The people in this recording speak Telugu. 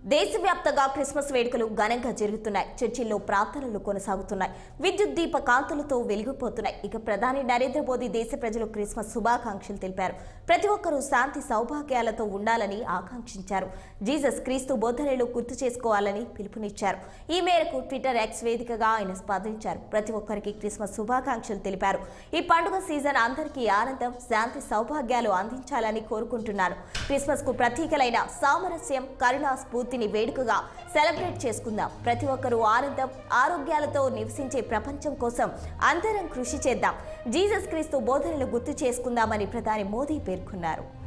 దేశవ్యాప్తంగా క్రిస్మస్ వేడుకలు ఘనంగా జరుగుతున్నాయి. చర్చిల్లో ప్రార్థనలు కొనసాగుతున్నాయి. విద్యుత్ దీప కాంతులతో వెలిగిపోతున్నాయి. ఇక ప్రధాని నరేంద్ర మోదీ దేశ ప్రజలకు క్రిస్మస్ శుభాకాంక్షలు తెలిపారు. ప్రతి ఒక్కరూ శాంతి సౌభాగ్యాలతో ఉండాలని ఆకాంక్షించారు. జీసస్ క్రీస్తు బోధనలు గుర్తు చేసుకోవాలని పిలుపునిచ్చారు. ఈ మేరకు ట్విట్టర్ ఎక్స్ వేదికగా ఆయన స్పందించారు. ప్రతి ఒక్కరికి క్రిస్మస్ శుభాకాంక్షలు తెలిపారు. ఈ పండుగ సీజన్ అందరికీ ఆనందం, శాంతి సౌభాగ్యాలు అందించాలని కోరుకుంటున్నాను. క్రిస్మస్ కు ప్రతీకలైన సామరస్యం, కరుణ, స్ఫూర్తిని వేడుకగా సెలబ్రేట్ చేసుకుందాం. ప్రతి ఒక్కరూ ఆనందం, ఆరోగ్యాలతో నివసించే ప్రపంచం కోసం అందరం కృషి చేద్దాం. జీసస్ క్రీస్తు బోధనలు గుర్తు చేసుకుందామని ప్రధాని మోదీ పేర్కొన్నారు.